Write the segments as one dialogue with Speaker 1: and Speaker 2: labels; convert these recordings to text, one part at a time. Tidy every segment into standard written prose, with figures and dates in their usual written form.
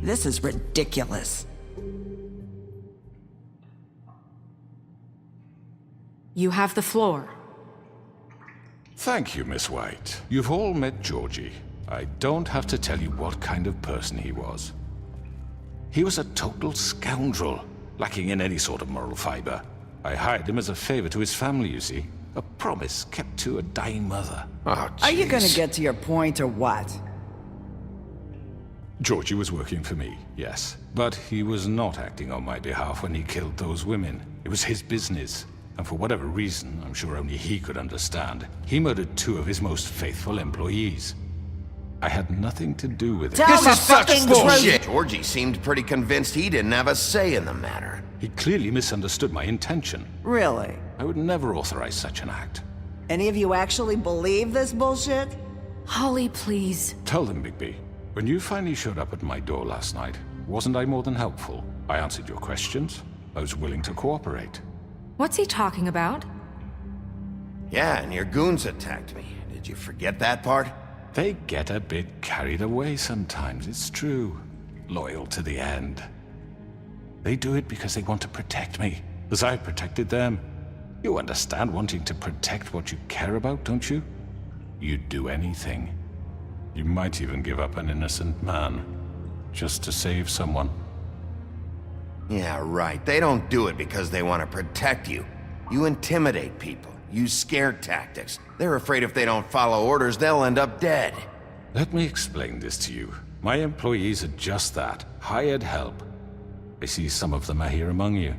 Speaker 1: This is ridiculous.
Speaker 2: You have the floor.
Speaker 3: Thank you, Miss White. You've all met Georgie. I don't have to tell you what kind of person he was. He was a total scoundrel, lacking in any sort of moral fiber. I hired him as a favor to his family, you see. A promise kept to a dying mother.
Speaker 4: Oh,
Speaker 1: Are you gonna get to your point or what?
Speaker 3: Georgie was working for me, yes. But he was not acting on my behalf when he killed those women. It was his business. And for whatever reason, I'm sure only he could understand, he murdered 2 of his most faithful employees. I had nothing to do with it.
Speaker 1: Tell
Speaker 4: This
Speaker 1: the
Speaker 4: is such
Speaker 1: fucking
Speaker 4: bullshit!
Speaker 1: truth.
Speaker 4: Georgie seemed pretty convinced he didn't have a say in the matter.
Speaker 3: He clearly misunderstood my intention.
Speaker 1: Really?
Speaker 3: I would never authorize such an act.
Speaker 1: Any of you actually believe this bullshit?
Speaker 2: Holly, please.
Speaker 3: Tell them, Bigby. When you finally showed up at my door last night, wasn't I more than helpful? I answered your questions. I was willing to cooperate.
Speaker 2: What's he talking about?
Speaker 4: Yeah, and your goons attacked me. Did you forget that part?
Speaker 3: They get a bit carried away sometimes, it's true. Loyal to the end. They do it because they want to protect me, as I protected them. You understand wanting to protect what you care about, don't you? You'd do anything. You might even give up an innocent man, just to save someone.
Speaker 4: Yeah, right. They don't do it because they want to protect you. You intimidate people, use scare tactics. They're afraid if they don't follow orders, they'll end up dead.
Speaker 3: Let me explain this to you. My employees are just that, hired help. I see some of them are here among you.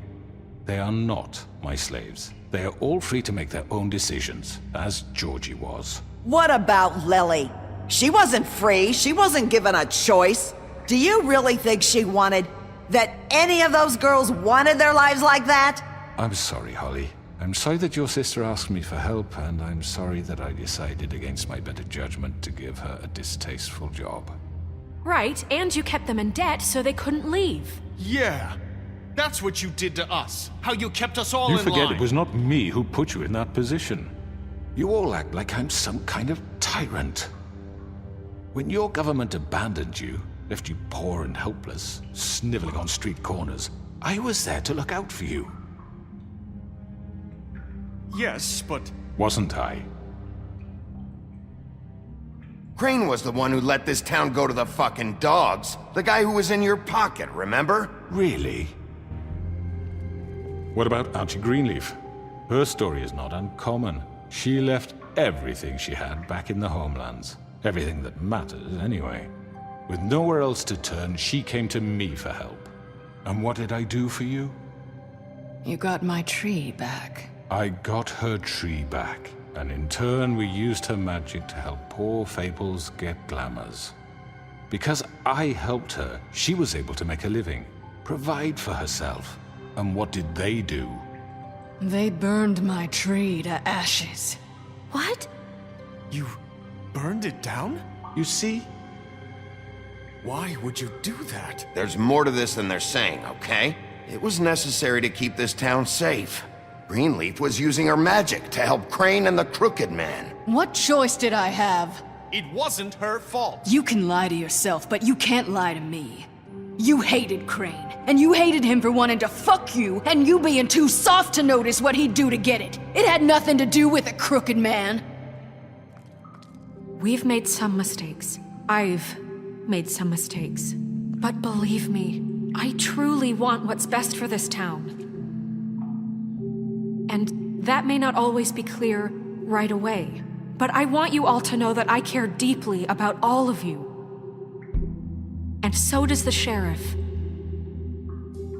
Speaker 3: They are not my slaves. They are all free to make their own decisions, as Georgie was.
Speaker 1: What about Lily? She wasn't free. She wasn't given a choice. Do you really think she wanted... that any of those girls wanted their lives like that?
Speaker 3: I'm sorry, Holly. I'm sorry that your sister asked me for help, and I'm sorry that I decided against my better judgment to give her a distasteful job.
Speaker 2: Right, and you kept them in debt so they couldn't leave.
Speaker 5: Yeah, that's what you did to us. How you kept us all in line.
Speaker 3: You forget it was not me who put you in that position. You all act like I'm some kind of tyrant. When your government abandoned you, left you poor and helpless, sniveling on street corners, I was there to look out for you.
Speaker 5: Yes, but...
Speaker 3: Wasn't I?
Speaker 4: Crane was the one who let this town go to the fucking dogs. The guy who was in your pocket, remember?
Speaker 3: Really? What about Auntie Greenleaf? Her story is not uncommon. She left everything she had back in the homelands. Everything that matters, anyway. With nowhere else to turn, she came to me for help. And what did I do for you?
Speaker 6: You got my tree back.
Speaker 3: I got her tree back, and in turn we used her magic to help poor Fables get glamours. Because I helped her, she was able to make a living, provide for herself. And what did they do?
Speaker 6: They burned my tree to ashes.
Speaker 2: What?
Speaker 5: You burned it down?
Speaker 3: You see?
Speaker 5: Why would you do that?
Speaker 4: There's more to this than they're saying, okay? It was necessary to keep this town safe. Greenleaf was using her magic to help Crane and the Crooked Man.
Speaker 6: What choice did I have?
Speaker 5: It wasn't her fault.
Speaker 6: You can lie to yourself, but you can't lie to me. You hated Crane, and you hated him for wanting to fuck you, and you being too soft to notice what he'd do to get it. It had nothing to do with the Crooked Man.
Speaker 2: We've made some mistakes. I've made some mistakes. But believe me, I truly want what's best for this town. And that may not always be clear right away, but I want you all to know that I care deeply about all of you. And so does the sheriff.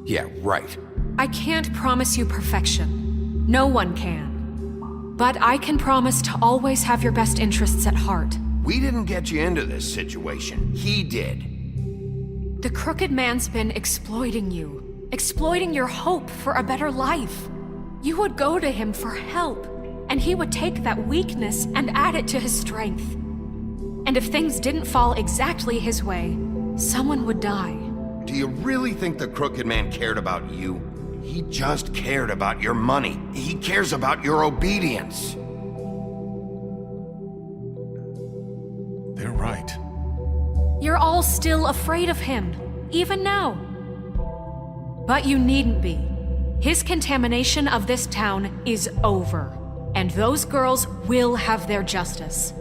Speaker 4: Yeah, right.
Speaker 2: I can't promise you perfection. No one can. But I can promise to always have your best interests at heart.
Speaker 4: We didn't get you into this situation. He did.
Speaker 2: The Crooked Man's been exploiting you. Exploiting your hope for a better life. You would go to him for help, and he would take that weakness and add it to his strength. And if things didn't fall exactly his way, someone would die.
Speaker 4: Do you really think the Crooked Man cared about you? He just cared about your money. He cares about your obedience.
Speaker 5: They're right.
Speaker 2: You're all still afraid of him, even now. But you needn't be. His contamination of this town is over, and those girls will have their justice.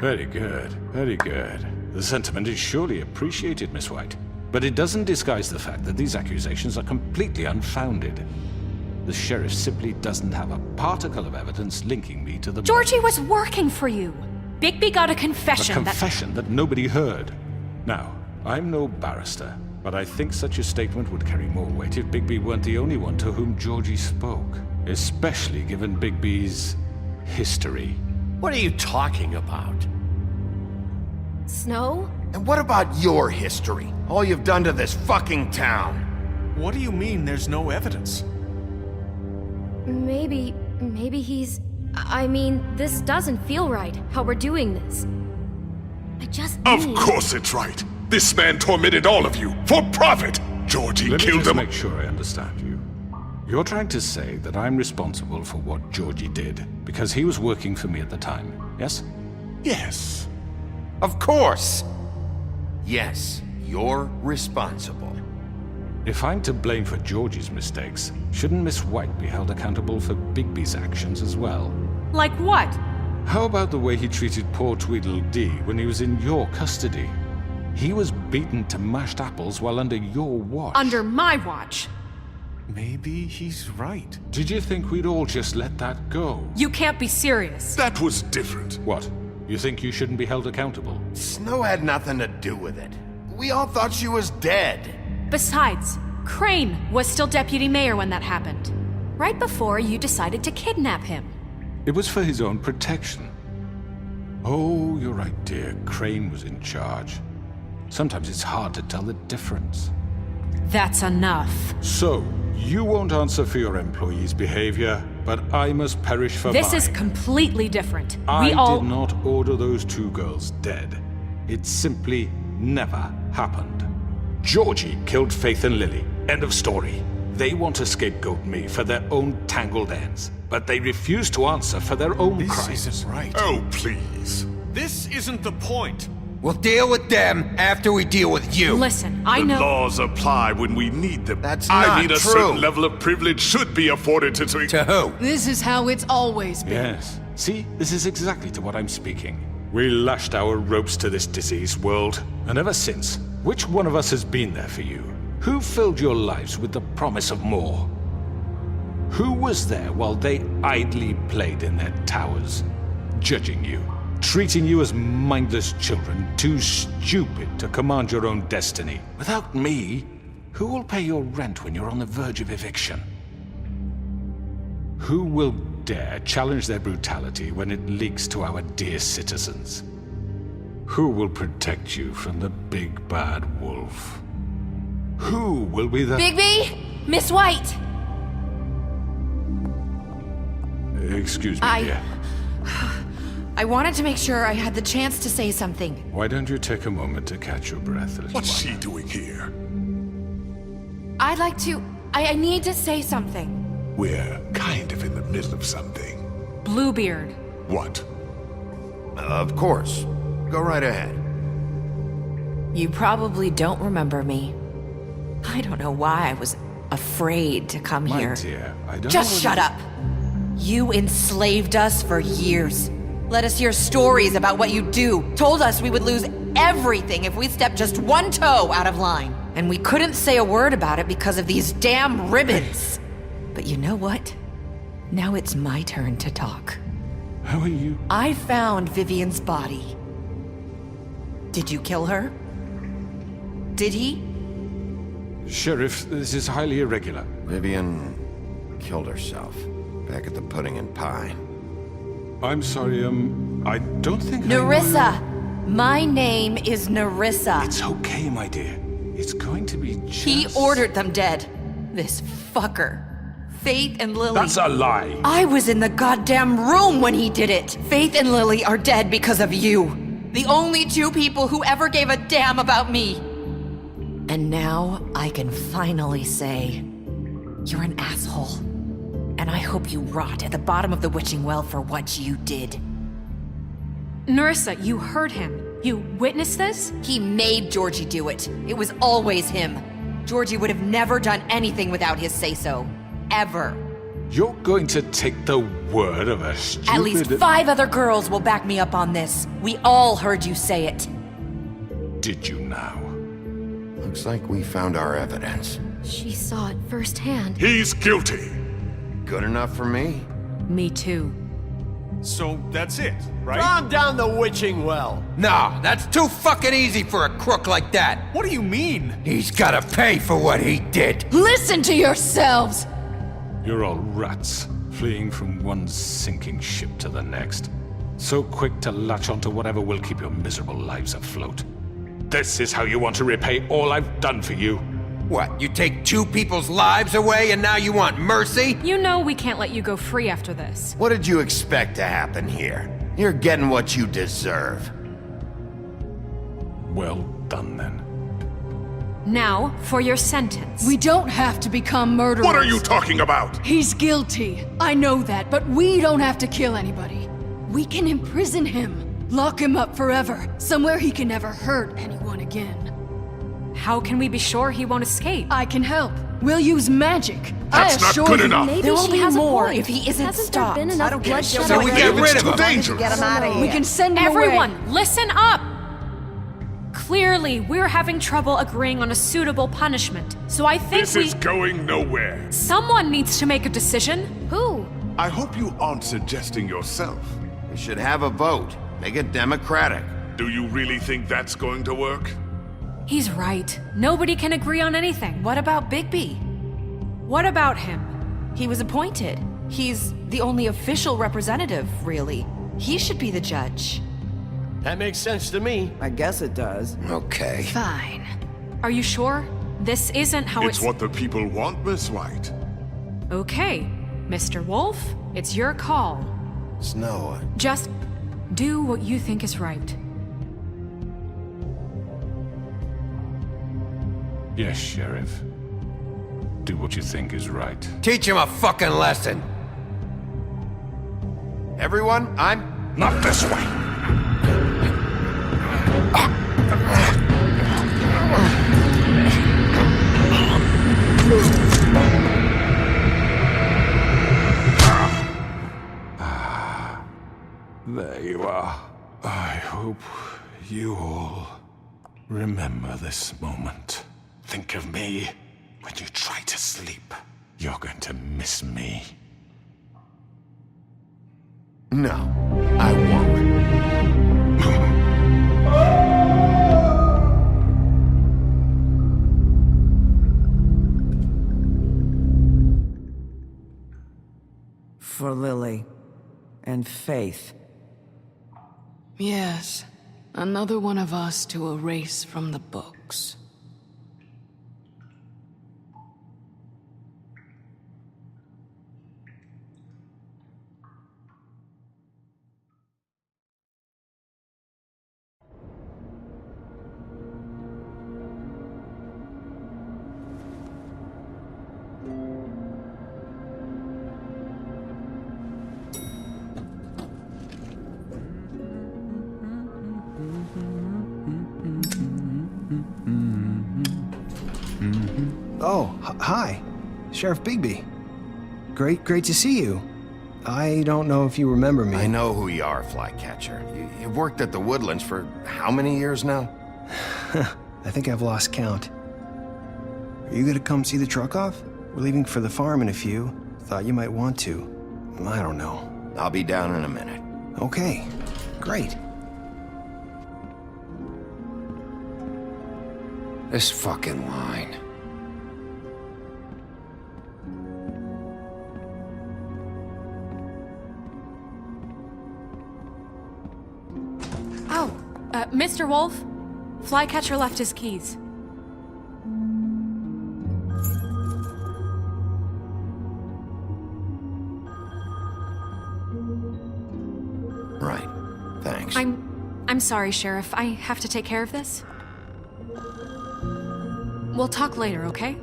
Speaker 3: Very good, very good. The sentiment is surely appreciated, Miss White. But it doesn't disguise the fact that these accusations are completely unfounded. The sheriff simply doesn't have a particle of evidence linking me to the...
Speaker 2: Georgie was working for you. Bigby got a confession
Speaker 3: A confession that nobody heard. Now, I'm no barrister, but I think such a statement would carry more weight if Bigby weren't the only one to whom Georgie spoke. Especially given Bigby's history.
Speaker 7: What are you talking about?
Speaker 2: Snow?
Speaker 4: And what about your history? All you've done to this fucking town?
Speaker 5: What do you mean there's no evidence?
Speaker 8: Maybe he's... I mean, this doesn't feel right, how we're doing this. I just
Speaker 9: Of
Speaker 8: need...
Speaker 9: course it's right. This man tormented all of you, for profit! Georgie
Speaker 3: Let me
Speaker 9: killed
Speaker 3: just
Speaker 9: him.
Speaker 3: make sure I understand you. You're trying to say that I'm responsible for what Georgie did, because he was working for me at the time, yes?
Speaker 9: Yes.
Speaker 4: Of course! Yes, you're responsible.
Speaker 3: If I'm to blame for Georgie's mistakes, shouldn't Miss White be held accountable for Bigby's actions as well?
Speaker 2: Like what?
Speaker 3: How about the way he treated poor Tweedledee when he was in your custody? He was beaten to mashed apples while under your watch.
Speaker 2: Under my watch.
Speaker 5: Maybe he's right.
Speaker 3: Did you think we'd all just let that go?
Speaker 2: You can't be serious.
Speaker 9: That was different.
Speaker 3: What? You think you shouldn't be held accountable?
Speaker 4: Snow had nothing to do with it. We all thought she was dead.
Speaker 2: Besides, Crane was still deputy mayor when that happened. Right before you decided to kidnap him.
Speaker 3: It was for his own protection. Oh, you're right, dear. Crane was in charge. Sometimes it's hard to tell the difference.
Speaker 2: That's enough.
Speaker 3: So, you won't answer for your employees' behavior, but I must perish for
Speaker 2: This
Speaker 3: mine.
Speaker 2: is completely different.
Speaker 3: I
Speaker 2: We all...
Speaker 3: did not order those two girls dead. It simply never happened. Georgie killed Faith and Lily. End of story. They want to scapegoat me for their own tangled ends, but they refuse to answer for their own
Speaker 5: This
Speaker 3: crimes.
Speaker 5: isn't right.
Speaker 9: Oh, please.
Speaker 5: This isn't the point.
Speaker 10: We'll deal with them after we deal with you.
Speaker 2: Listen, I
Speaker 9: The
Speaker 2: know...
Speaker 9: laws apply when we need them.
Speaker 4: That's
Speaker 9: I
Speaker 4: not
Speaker 9: mean, a
Speaker 4: true.
Speaker 9: certain level of privilege should be afforded to...
Speaker 10: To who?
Speaker 6: This is how it's always been.
Speaker 3: Yes. See, this is exactly to what I'm speaking. We lashed our ropes to this diseased world, and ever since, which one of us has been there for you? Who filled your lives with the promise of more? Who was there while they idly played in their towers, judging you, treating you as mindless children, too stupid to command your own destiny? Without me, who will pay your rent when you're on the verge of eviction? Who will dare challenge their brutality when it leaks to our dear citizens? Who will protect you from the big bad wolf? Who will be the...
Speaker 8: Bigby? Miss White!
Speaker 3: Excuse me, dear.
Speaker 11: I wanted to make sure I had the chance to say something.
Speaker 3: Why don't you take a moment to catch your breath, little
Speaker 9: What's
Speaker 3: one?
Speaker 9: she doing here?
Speaker 11: I'd like to... I need to say something.
Speaker 9: We're kind of in the middle of something.
Speaker 2: Bluebeard.
Speaker 9: What?
Speaker 4: Of course. Go right ahead.
Speaker 11: You probably don't remember me. I don't know why I was afraid to come
Speaker 3: My
Speaker 11: here.
Speaker 3: dear, I don't
Speaker 11: Just
Speaker 3: know
Speaker 11: shut up! You enslaved us for years. Let us hear stories about what you do. Told us we would lose everything if we stepped just one toe out of line. And we couldn't say a word about it because of these damn ribbons. But you know what? Now it's my turn to talk.
Speaker 3: How are you?
Speaker 11: I found Vivian's body. Did you kill her? Did he?
Speaker 3: Sheriff, this is highly irregular.
Speaker 4: Vivian killed herself back at the Pudding and Pie.
Speaker 3: I'm sorry, I don't think
Speaker 11: Nerissa! My name is Nerissa.
Speaker 3: It's okay, my dear. It's going to be just...
Speaker 11: He ordered them dead. This fucker. Faith and Lily.
Speaker 3: That's a lie!
Speaker 11: I was in the goddamn room when he did it. Faith and Lily are dead because of you. The only two people who ever gave a damn about me. And now I can finally say, You're an asshole. And I hope you rot at the bottom of the witching well for what you did.
Speaker 2: Nerissa, you heard him. You witnessed this?
Speaker 11: He made Georgie do it. It was always him. Georgie would have never done anything without his say-so. Ever.
Speaker 3: You're going to take the word of a stupid...
Speaker 11: At least 5 other girls will back me up on this. We all heard you say it.
Speaker 3: Did you now?
Speaker 4: Looks like we found our evidence.
Speaker 8: She saw it firsthand.
Speaker 9: He's guilty.
Speaker 4: Good enough for me?
Speaker 2: Me too.
Speaker 5: So that's it, right?
Speaker 7: Calm down the witching well.
Speaker 10: Nah, that's too fucking easy for a crook like that.
Speaker 5: What do you mean?
Speaker 10: He's gotta pay for what he did.
Speaker 6: Listen to yourselves!
Speaker 3: You're all rats, fleeing from one sinking ship to the next. So quick to latch onto whatever will keep your miserable lives afloat. This is how you want to repay all I've done for you?
Speaker 10: What, you take 2 people's lives away and now you want mercy?
Speaker 2: You know we can't let you go free after this.
Speaker 4: What did you expect to happen here? You're getting what you deserve.
Speaker 3: Well done, then.
Speaker 2: Now, for your sentence.
Speaker 6: We don't have to become murderers.
Speaker 9: What are you talking about?
Speaker 6: He's guilty. I know that, but we don't have to kill anybody. We can imprison him. Lock him up forever. Somewhere he can never hurt anyone again.
Speaker 2: How can we be sure he won't escape?
Speaker 6: I can help. We'll use magic.
Speaker 9: That's not good enough.
Speaker 8: Maybe
Speaker 11: There will
Speaker 8: she
Speaker 11: be
Speaker 8: has
Speaker 11: more
Speaker 8: a point.
Speaker 11: if he isn't
Speaker 8: Hasn't
Speaker 11: stopped.
Speaker 8: there been enough
Speaker 1: I don't care.
Speaker 8: bloodshed?
Speaker 10: So we get rid of him.
Speaker 9: Dangerous.
Speaker 1: Get him out of here.
Speaker 6: We can send him
Speaker 2: Everyone,
Speaker 6: away.
Speaker 2: listen up! Clearly, we're having trouble agreeing on a suitable punishment. So I think
Speaker 9: This is going nowhere.
Speaker 2: someone needs to make a decision.
Speaker 8: Who?
Speaker 9: I hope you aren't suggesting yourself.
Speaker 4: We should have a vote. Make it democratic.
Speaker 9: Do you really think that's going to work?
Speaker 2: He's right. Nobody can agree on anything.
Speaker 11: What about Bigby?
Speaker 2: What about him?
Speaker 11: He was appointed. He's the only official representative, really. He should be the judge.
Speaker 7: That makes sense to me.
Speaker 1: I guess it does.
Speaker 10: Okay.
Speaker 6: Fine.
Speaker 2: Are you sure? This isn't how
Speaker 9: It's what the people want, Miss White.
Speaker 2: Okay, Mr. Wolf, it's your call.
Speaker 4: Snow.
Speaker 2: Just do what you think is right.
Speaker 3: Yes, Sheriff. Do what you think is right.
Speaker 10: Teach him a fucking lesson.
Speaker 4: Everyone, I'm...
Speaker 3: Not this way! There you are. I hope you all remember this moment. Think of me when you try to sleep. You're going to miss me.
Speaker 4: No, I won't.
Speaker 1: For Lily and Faith.
Speaker 6: Yes, another one of us to erase from the books.
Speaker 12: Oh, hi. Sheriff Bigby. Great to see you. I don't know if you remember me.
Speaker 4: I know who you are, Flycatcher. You've worked at the Woodlands for how many years now?
Speaker 12: I think I've lost count. Are you gonna come see the truck off? We're leaving for the farm in a few. Thought you might want to. I don't know.
Speaker 4: I'll be down in a minute.
Speaker 12: Okay, great.
Speaker 10: This fucking line.
Speaker 2: Oh, Mr. Wolf, Flycatcher left his keys.
Speaker 4: Right. Thanks.
Speaker 2: I'm sorry, Sheriff. I have to take care of this. We'll talk later, okay?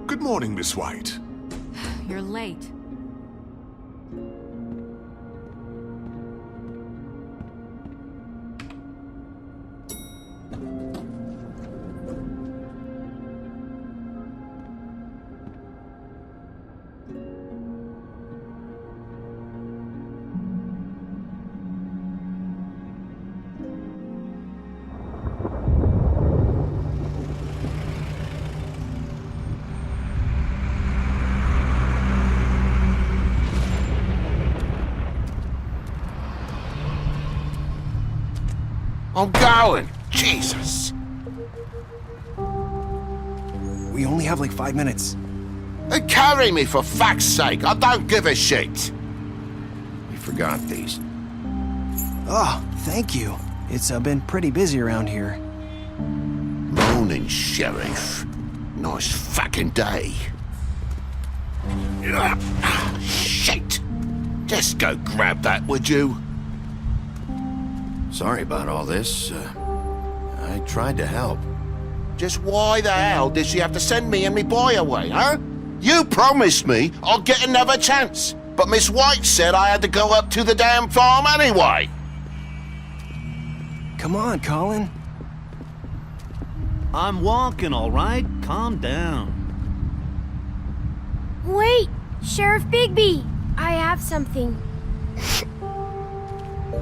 Speaker 9: Good morning, Miss White.
Speaker 2: You're late.
Speaker 13: I'm going! Jesus!
Speaker 12: We only have like 5 minutes.
Speaker 13: Carry me for fuck's sake! I don't give a shit!
Speaker 4: You forgot these.
Speaker 12: Oh, thank you. It's been pretty busy around here.
Speaker 13: Morning, Sheriff. Nice fucking day. Shit! Just go grab that, would you?
Speaker 4: Sorry about all this. I tried to help.
Speaker 13: Just why the hell did she have to send me and me boy away, huh? You promised me I'd get another chance, but Miss White said I had to go up to the damn farm anyway.
Speaker 12: Come on, Colin.
Speaker 5: I'm walking, all right? Calm down.
Speaker 8: Wait! Sheriff Bigby! I have something.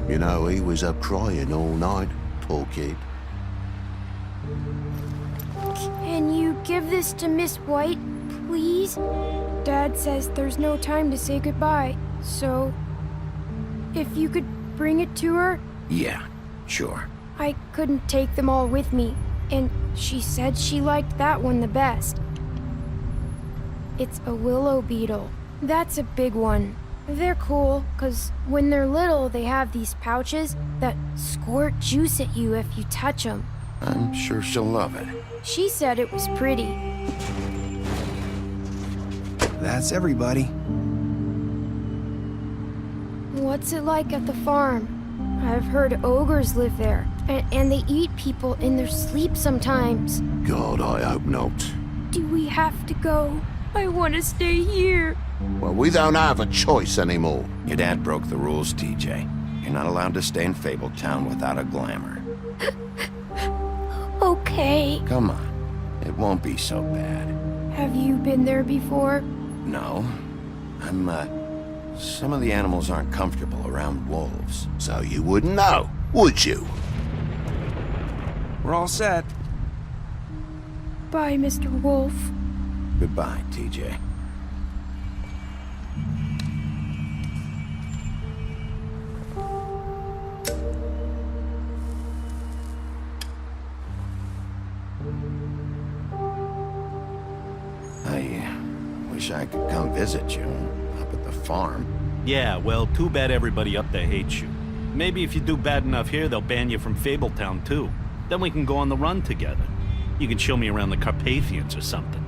Speaker 13: You know, he was up crying all night, poor kid.
Speaker 8: Can you give this to Miss White, please? Dad says there's no time to say goodbye, so... if you could bring it to her?
Speaker 4: Yeah, sure.
Speaker 8: I couldn't take them all with me, and she said she liked that one the best. It's a willow beetle. That's a big one. They're cool, 'cause when they're little, they have these pouches that squirt juice at you if you touch them.
Speaker 4: I'm sure she'll love it.
Speaker 8: She said it was pretty.
Speaker 12: That's everybody.
Speaker 8: What's it like at the farm? I've heard ogres live there, and they eat people in their sleep sometimes.
Speaker 13: God, I hope not.
Speaker 8: Do we have to go? I want to stay here.
Speaker 13: Well, we don't have a choice anymore.
Speaker 4: Your dad broke the rules, TJ. You're not allowed to stay in Fabletown without a glamour.
Speaker 8: Okay.
Speaker 4: Come on. It won't be so bad.
Speaker 8: Have you been there before?
Speaker 4: No. Some of the animals aren't comfortable around wolves.
Speaker 13: So you wouldn't know, would you?
Speaker 12: We're all set.
Speaker 8: Bye, Mr. Wolf.
Speaker 4: Goodbye, TJ. I wish I could come visit you up at the farm.
Speaker 5: Yeah, well, too bad everybody up there hates you. Maybe if you do bad enough here, they'll ban you from Fabletown, too. Then we can go on the run together. You can show me around the Carpathians or something.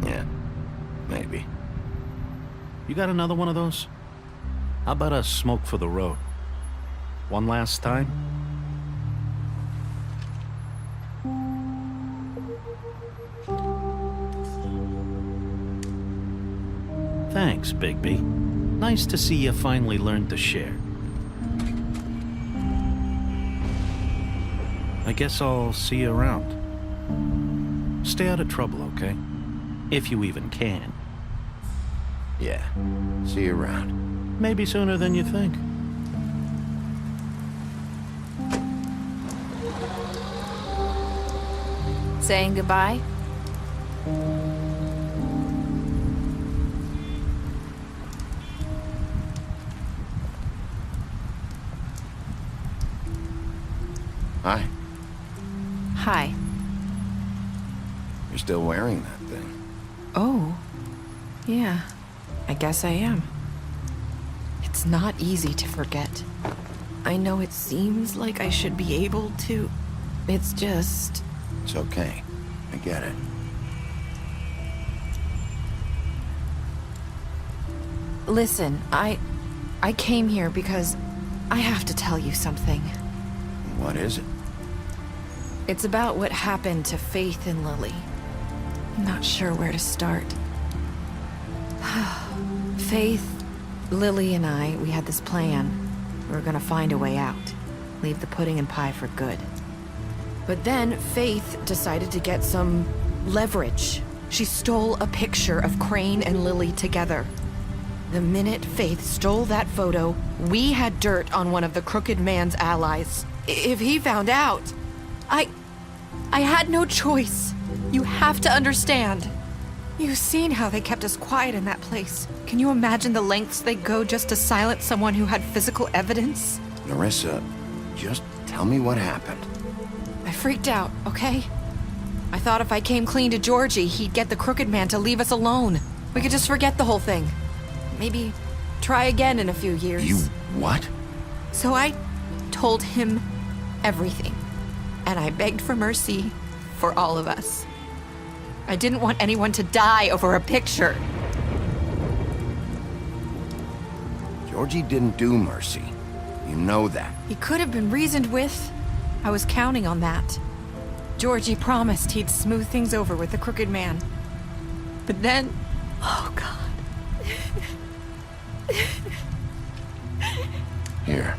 Speaker 4: Yeah, maybe.
Speaker 5: You got another one of those? How about a smoke for the road? One last time? Thanks, Bigby. Nice to see you finally learned to share. I guess I'll see you around. Stay out of trouble, okay? If you even can.
Speaker 4: Yeah, see you around.
Speaker 5: Maybe sooner than you think.
Speaker 11: Saying goodbye?
Speaker 4: Hi.
Speaker 11: Hi.
Speaker 4: You're still wearing that thing.
Speaker 11: Oh. Yeah. I guess I am. It's not easy to forget. I know it seems like I should be able to. It's just...
Speaker 4: It's okay. I get it.
Speaker 11: Listen, I came here because I have to tell you something.
Speaker 4: What is it?
Speaker 11: It's about what happened to Faith and Lily. I'm not sure where to start. Faith, Lily, and I, we had this plan. We were gonna find a way out. Leave the pudding and pie for good. But then Faith decided to get some leverage. She stole a picture of Crane and Lily together. The minute Faith stole that photo, we had dirt on one of the Crooked Man's allies. If he found out, I had no choice. You have to understand. You've seen how they kept us quiet in that place. Can you imagine the lengths they'd go just to silence someone who had physical evidence?
Speaker 4: Nerissa, just tell me what happened.
Speaker 11: I freaked out, okay? I thought if I came clean to Georgie, he'd get the Crooked Man to leave us alone. We could just forget the whole thing. Maybe try again in a few years.
Speaker 4: You what?
Speaker 11: So I told him everything. And I begged for mercy for all of us. I didn't want anyone to die over a picture.
Speaker 4: Georgie didn't do mercy. You know that.
Speaker 11: He could have been reasoned with. I was counting on that. Georgie promised he'd smooth things over with the Crooked Man. But then... Oh, God.
Speaker 4: Here.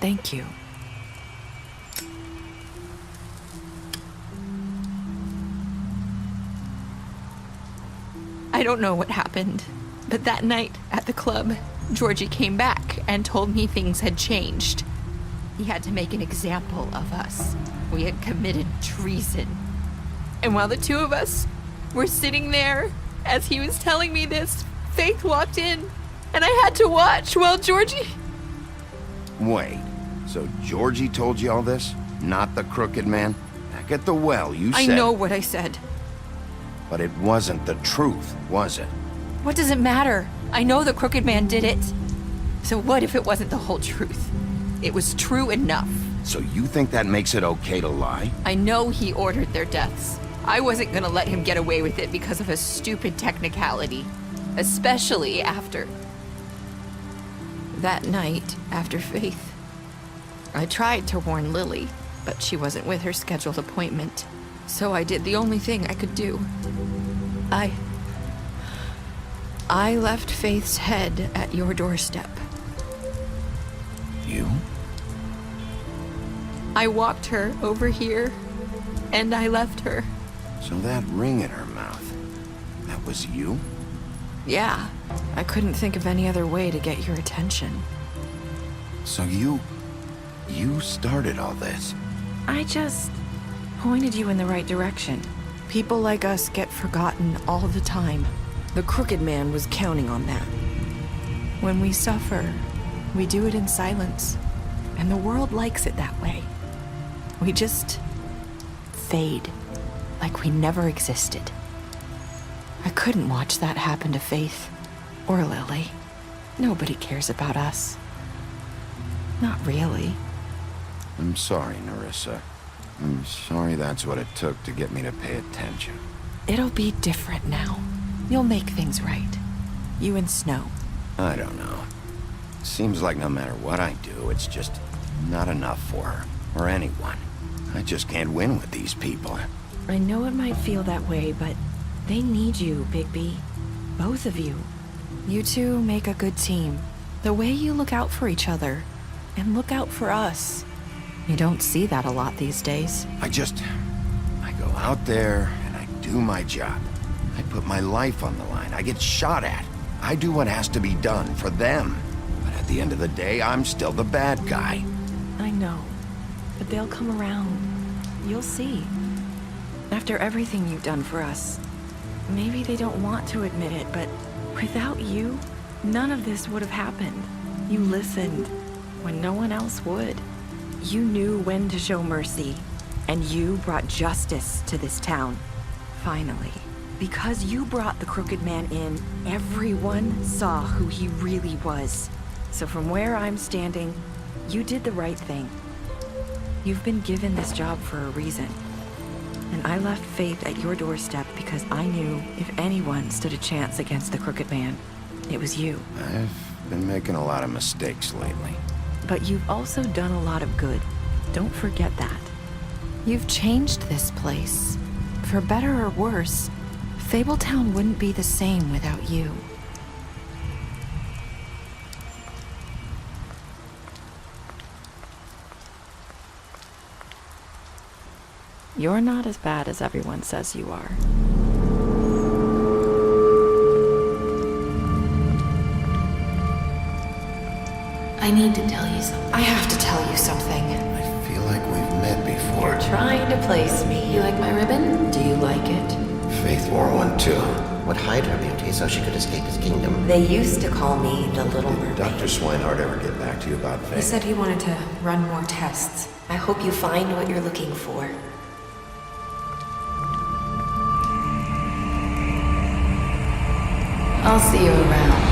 Speaker 11: Thank you. I don't know what happened, but that night at the club, Georgie came back and told me things had changed. He had to make an example of us. We had committed treason. And while the two of us were sitting there, as he was telling me this, Faith walked in, and I had to watch while Georgie...
Speaker 4: Wait, so Georgie told you all this? Not the Crooked Man? Back at the well, you said...
Speaker 11: I know what I said.
Speaker 4: But it wasn't the truth, was it?
Speaker 11: What does it matter? I know the Crooked Man did it. So what if it wasn't the whole truth? It was true enough.
Speaker 4: So you think that makes it okay to lie?
Speaker 11: I know he ordered their deaths. I wasn't gonna let him get away with it because of a stupid technicality. Especially after... that night, after Faith. I tried to warn Lily, but she wasn't with her scheduled appointment. So I did the only thing I could do. I left Faith's head at your doorstep.
Speaker 4: You?
Speaker 11: I walked her over here, and I left her.
Speaker 4: So that ring in her mouth, that was you?
Speaker 11: Yeah, I couldn't think of any other way to get your attention.
Speaker 4: So you started all this?
Speaker 11: I just pointed you in the right direction. People like us get forgotten all the time. The Crooked Man was counting on that. When we suffer, we do it in silence, and the world likes it that way. We just fade, like we never existed. I couldn't watch that happen to Faith, or Lily. Nobody cares about us. Not really.
Speaker 4: I'm sorry, Nerissa. I'm sorry that's what it took to get me to pay attention.
Speaker 11: It'll be different now. You'll make things right. You and Snow.
Speaker 4: I don't know. Seems like no matter what I do, it's just not enough for her, or anyone. I just can't win with these people.
Speaker 11: I know it might feel that way, but they need you, Bigby. Both of you. You two make a good team. The way you look out for each other, and look out for us. You don't see that a lot these days.
Speaker 4: I go out there, and I do my job. I put my life on the line. I get shot at. I do what has to be done for them. But at the end of the day, I'm still the bad guy.
Speaker 11: I know, but they'll come around. You'll see. After everything you've done for us. Maybe they don't want to admit it, but without you, none of this would have happened. You listened when no one else would. You knew when to show mercy, and you brought justice to this town. Finally. Because you brought the Crooked Man in, everyone saw who he really was. So from where I'm standing, you did the right thing. You've been given this job for a reason. And I left Faith at your doorstep because I knew if anyone stood a chance against the Crooked Man, it was you.
Speaker 4: I've been making a lot of mistakes lately.
Speaker 11: But you've also done a lot of good. Don't forget that. You've changed this place. For better or worse, Fabletown wouldn't be the same without you. You're not as bad as everyone says you are.
Speaker 14: I need to tell you something.
Speaker 11: I have to tell you something.
Speaker 4: I feel like we've met before.
Speaker 14: You're trying to place me. You like my ribbon? Do you like it?
Speaker 15: Faith wore one too. Would hide her beauty so she could escape his kingdom.
Speaker 14: They used to call me the Little Mermaid.
Speaker 15: Did Dr. Swinehart ever get back to you about Faith?
Speaker 14: He said he wanted to run more tests. I hope you find what you're looking for. I'll see you around.